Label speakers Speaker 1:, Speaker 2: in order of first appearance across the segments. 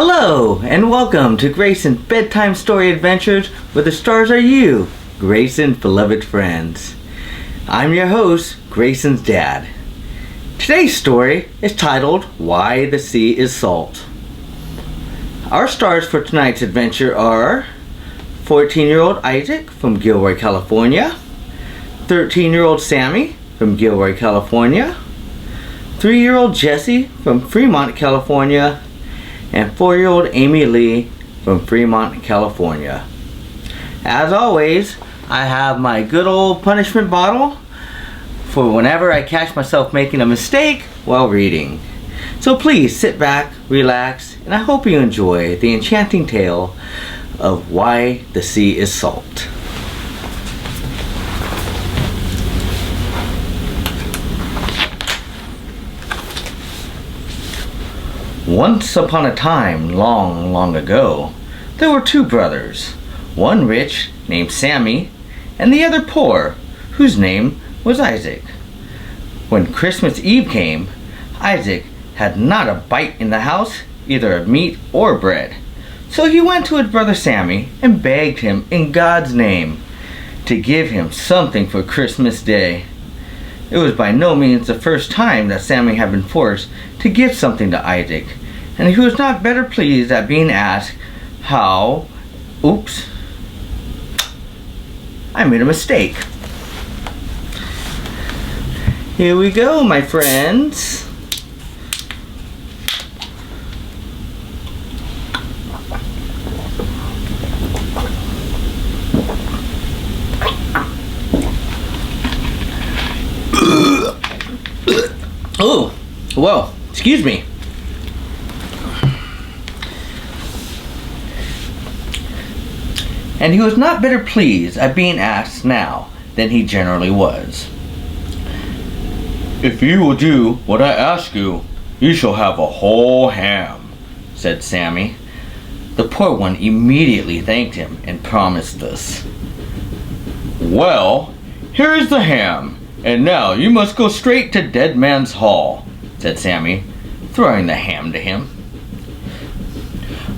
Speaker 1: Hello, and welcome to Grayson's Bedtime Story Adventures, where the stars are you, Grayson's beloved friends. I'm your host, Grayson's dad. Today's story is titled, Why the Sea is Salt. Our stars for tonight's adventure are 14-year-old Isaac from Gilroy, California, 13-year-old Sammy from Gilroy, California, 3-year-old Jesse from Fremont, California, and 4-year-old Amelie from Fremont, California. As always, I have my good old punishment bottle for whenever I catch myself making a mistake while reading. So please sit back, relax, and I hope you enjoy the enchanting tale of Why the Sea is Salt. Once upon a time, long, long ago, there were two brothers, one rich, named Sammy, and the other poor, whose name was Isaac. When Christmas Eve came, Isaac had not a bite in the house, either of meat or bread. So he went to his brother Sammy and begged him in God's name to give him something for Christmas Day. It was by no means the first time that Sammy had been forced to give something to Isaac, and he was not better pleased at being asked how... Oops. I made a mistake. Here we go, my friends. Oh, well, excuse me. And he was not better pleased at being asked now than he generally was. "If you will do what I ask you, you shall have a whole ham," said Sammy. The poor one immediately thanked him and promised this. "Well, here is the ham. And now you must go straight to Dead Man's Hall," said Sammy, throwing the ham to him.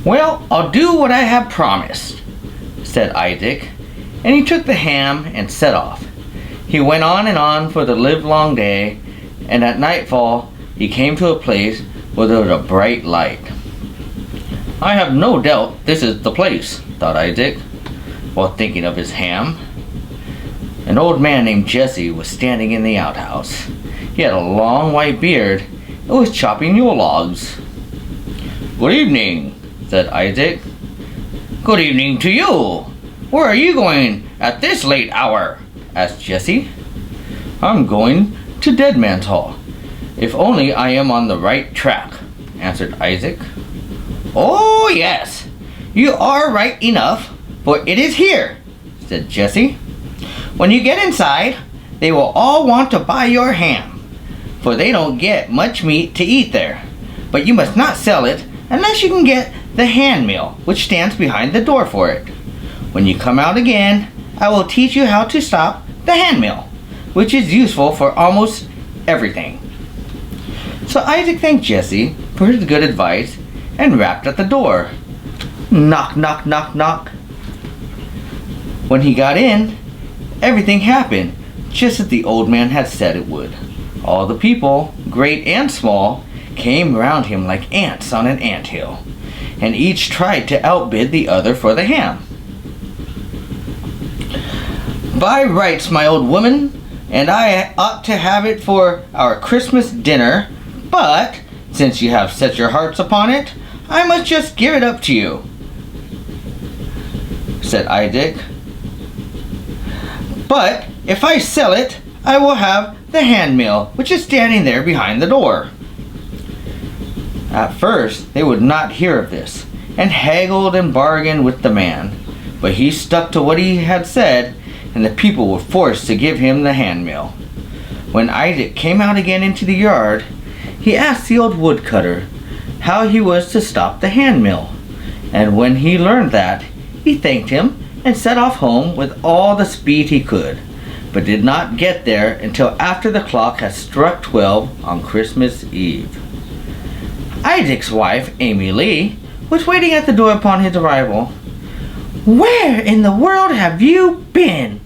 Speaker 1: "Well, I'll do what I have promised," said Isaac, and he took the ham and set off. He went on for the livelong day, and at nightfall he came to a place where there was a bright light. "I have no doubt this is the place," thought Isaac, while thinking of his ham. An old man named Jesse was standing in the outhouse. He had a long white beard and was chopping Yule logs. "Good evening," said Isaac. "Good evening to you. Where are you going at this late hour?" asked Jesse. "I'm going to Dead Man's Hall. If only I am on the right track," answered Isaac. "Oh yes, you are right enough, for it is here," said Jesse. "When you get inside, they will all want to buy your ham, for they don't get much meat to eat there. But you must not sell it unless you can get the hand mill, which stands behind the door for it. When you come out again, I will teach you how to stop the hand mill, which is useful for almost everything." So Isaac thanked Jesse for his good advice and rapped at the door. Knock, knock, knock, knock. When he got in, everything happened just as the old man had said it would. All the people, great and small, came round him like ants on an anthill, and each tried to outbid the other for the ham. "By rights, my old woman, and I ought to have it for our Christmas dinner, but since you have set your hearts upon it, I must just give it up to you," said Isaac. "But if I sell it, I will have the hand mill, which is standing there behind the door." At first they would not hear of this, and haggled and bargained with the man, but he stuck to what he had said, and the people were forced to give him the hand mill. When Isaac came out again into the yard, he asked the old woodcutter how he was to stop the hand mill, and when he learned that, he thanked him and set off home with all the speed he could, but did not get there until after the clock had struck 12 on Christmas Eve. Isaac's wife, Amelie, was waiting at the door upon his arrival. "Where in the world have you been?"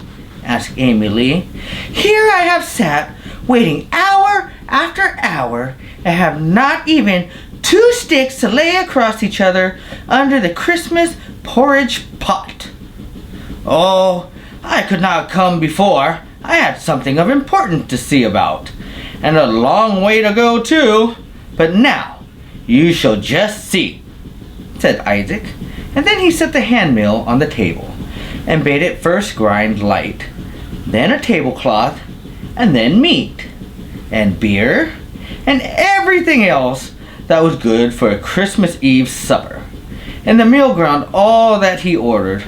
Speaker 1: asked Amelie. "Here I have sat, waiting hour after hour, and have not even 2 sticks to lay across each other under the Christmas porridge pot." "Oh, I could not come before. I had something of importance to see about, and a long way to go too. But now, you shall just see," said Isaac, and then he set the hand mill on the table, and bade it first grind light, then a tablecloth, and then meat, and beer, and everything else that was good for a Christmas Eve supper. And the mill ground all that he ordered.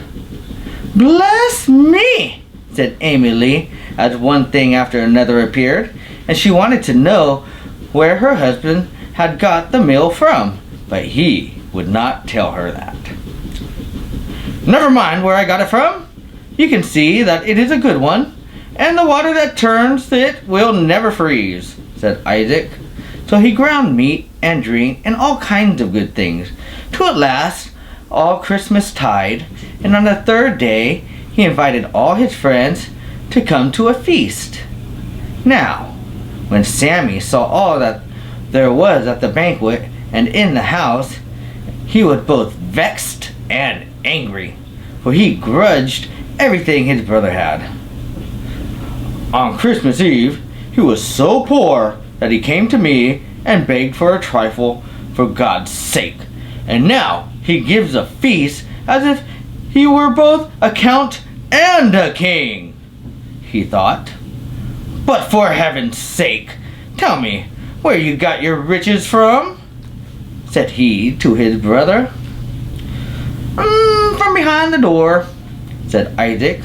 Speaker 1: "Bless me," said Amelie, as one thing after another appeared, and she wanted to know where her husband had got the mill from, but he would not tell her that. "Never mind where I got it from. You can see that it is a good one, and the water that turns it will never freeze," said Isaac. So he ground meat and drink and all kinds of good things, till at last all Christmas tide, and on the 3rd day he invited all his friends to come to a feast. Now, when Sammy saw all that there was at the banquet and in the house, he was both vexed and angry, for he grudged everything his brother had. On Christmas Eve, he was so poor that he came to me and begged for a trifle for God's sake, and now he gives a feast as if he were both a count and a king, he thought. "But for heaven's sake, tell me where you got your riches from," said he to his brother. From behind the door," said Isaac,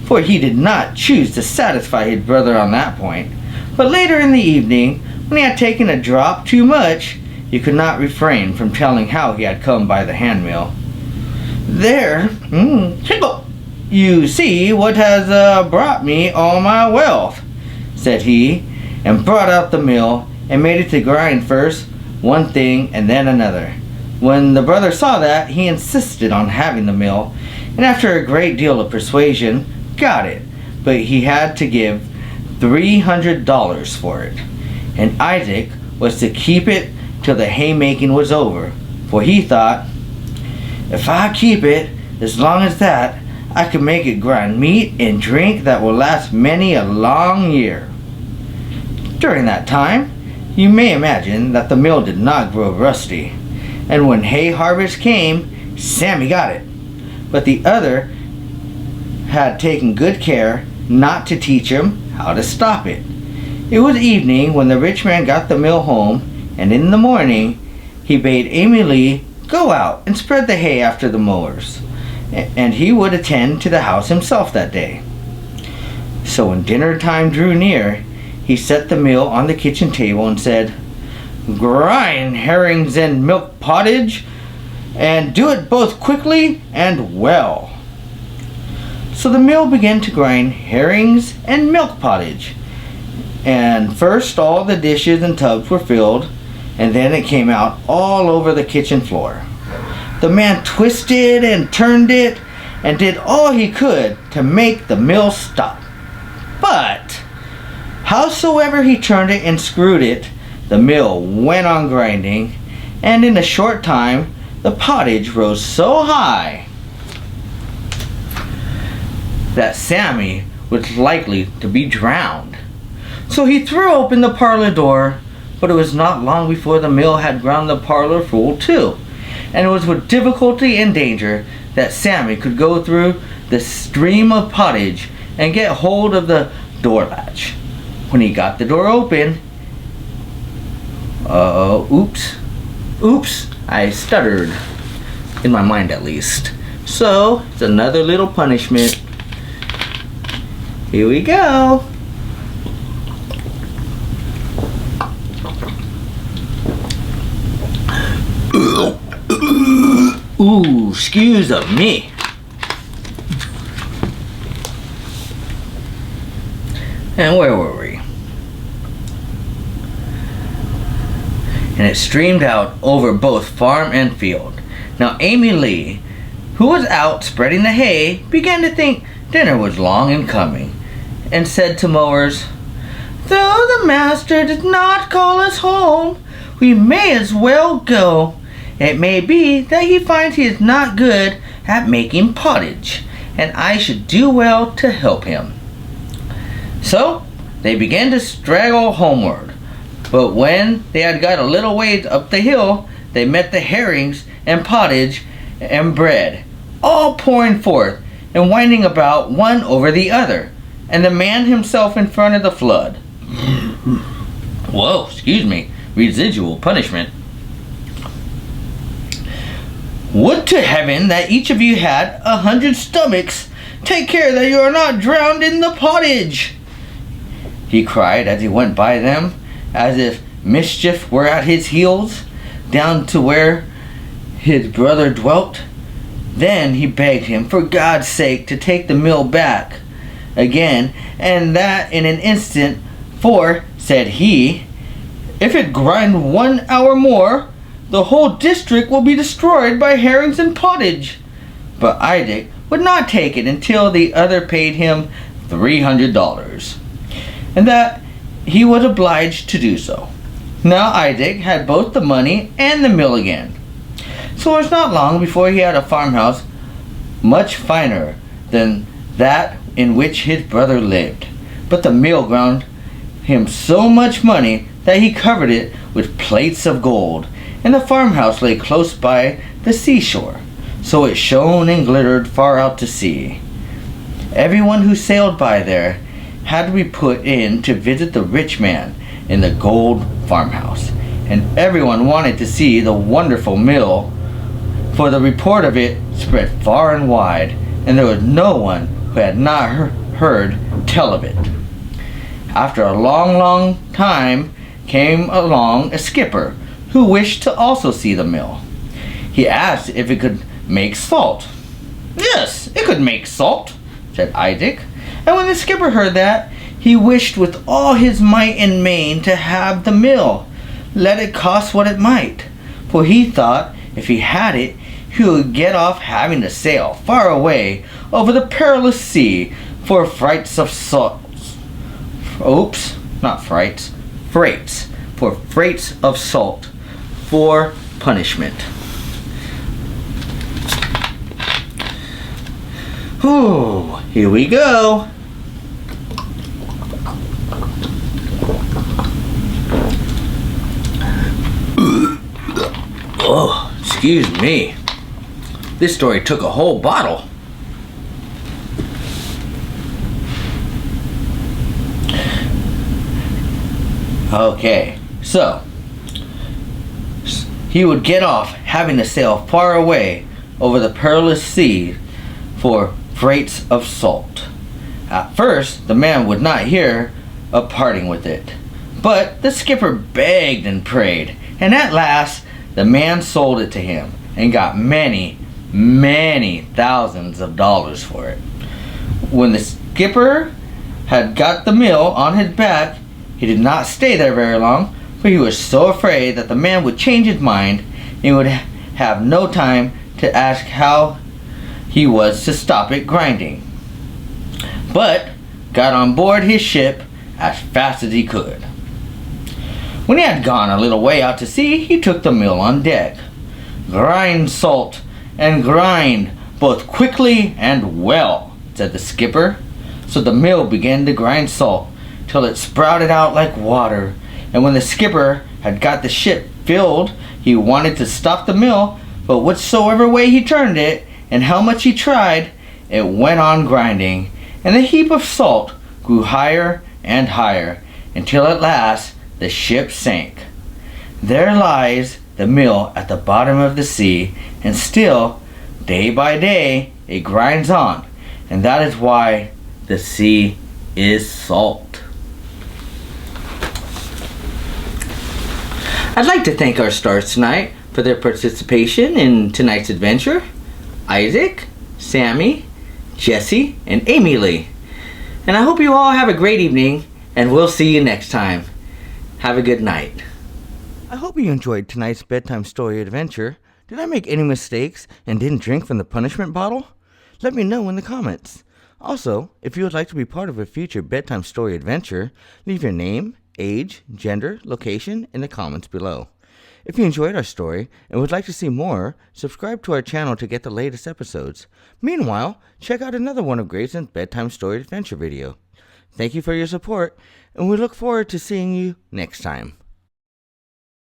Speaker 1: for he did not choose to satisfy his brother on that point. But later in the evening, when he had taken a drop too much, he could not refrain from telling how he had come by the handmill. "There, you see what has brought me all my wealth," said he, and brought out the mill and made it to grind first one thing and then another. When the brother saw that, he insisted on having the mill, and after a great deal of persuasion, got it, but he had to give $300 for it, and Isaac was to keep it till the haymaking was over, for he thought, "If I keep it as long as that, I can make it grind meat and drink that will last many a long year." During that time, you may imagine that the mill did not grow rusty, and when hay harvest came, Sammy got it, but the other had taken good care not to teach him how to stop it. It was evening when the rich man got the mill home, and in the morning he bade Amelie go out and spread the hay after the mowers, and he would attend to the house himself that day. So when dinner time drew near, he set the mill on the kitchen table and said, "Grind herrings and milk pottage, and do it both quickly and well." So the mill began to grind herrings and milk pottage, and first all the dishes and tubs were filled, and then it came out all over the kitchen floor. The man twisted and turned it, and did all he could to make the mill stop. But howsoever he turned it and screwed it, the mill went on grinding, and in a short time the pottage rose so high that Sammy was likely to be drowned. So he threw open the parlor door, but it was not long before the mill had ground the parlor full too, and it was with difficulty and danger that Sammy could go through the stream of pottage and get hold of the door latch. When he got the door open, oops, I stuttered, in my mind at least. So, it's another little punishment. Here we go. Ooh, excuse me. And where were we? And it streamed out over both farm and field, Now Amelie, who was out spreading the hay, began to think dinner was long in coming, and said to mowers, "Though the master did not call us home, we may as well go. It may be that he finds he is not good at making pottage, and I should do well to help him." So they began to straggle homeward, but when they had got a little ways up the hill, they met the herrings and pottage and bread, all pouring forth and winding about one over the other, and the man himself in front of the flood. Whoa, excuse me, residual punishment. "Would to heaven that each of you had 100 stomachs. Take care that you are not drowned in the pottage," he cried as he went by them, as if mischief were at his heels, down to where his brother dwelt. Then he begged him for God's sake to take the mill back again, and that in an instant, for, said he, "if it grind 1 hour more, the whole district will be destroyed by herrings and pottage." But Isaac would not take it until the other paid him $300, and that he was obliged to do so. Now Isaac had both the money and the mill again, so it was not long before he had a farmhouse much finer than that in which his brother lived. But the mill ground him so much money that he covered it with plates of gold, and the farmhouse lay close by the seashore, so it shone and glittered far out to sea. Everyone who sailed by there had to be put in to visit the rich man in the gold farmhouse, and everyone wanted to see the wonderful mill, for the report of it spread far and wide, and there was no one who had not heard tell of it. After a long time came along a skipper who wished to also see the mill. He asked if it could make salt. "Yes, it could make salt," said Isaac. And when the skipper heard that, he wished with all his might and main to have the mill, let it cost what it might, for he thought if he had it, he would get off having to sail far away over the perilous sea for freights of salt. Oops, not frights, freights, for freights of salt, for punishment. Ooh, here we go. Oh, excuse me. This story took a whole bottle. Okay, so he would get off having to sail far away over the perilous sea for freights of salt. At first, the man would not hear of parting with it, but the skipper begged and prayed, and at last the man sold it to him and got many thousands of dollars for it. When the skipper had got the mill on his back, he did not stay there very long, for he was so afraid that the man would change his mind and would have no time to ask how he was to stop it grinding, but got on board his ship as fast as he could. When he had gone a little way out to sea, he took the mill on deck. "Grind salt, and grind both quickly and well," said the skipper. So the mill began to grind salt till it sprouted out like water, and when the skipper had got the ship filled, he wanted to stop the mill, but whatsoever way he turned it, and how much he tried, it went on grinding, and the heap of salt grew higher and higher, until at last the ship sank. There lies the mill at the bottom of the sea, and still, day by day, it grinds on, and that is why the sea is salt. I'd like to thank our stars tonight for their participation in tonight's adventure: Isaac, Sammy, Jesse, and Amelie. And I hope you all have a great evening, and we'll see you next time. Have a good night. I hope you enjoyed tonight's bedtime story adventure, Did I make any mistakes and didn't drink from the punishment bottle? Let me know in the comments. Also, if you would like to be part of a future bedtime story adventure, leave your name, age, gender, location in the comments below. If you enjoyed our story and would like to see more, subscribe to our channel to get the latest episodes. Meanwhile, check out another one of Greyson's bedtime story adventure video. Thank you for your support, and we look forward to seeing you next time.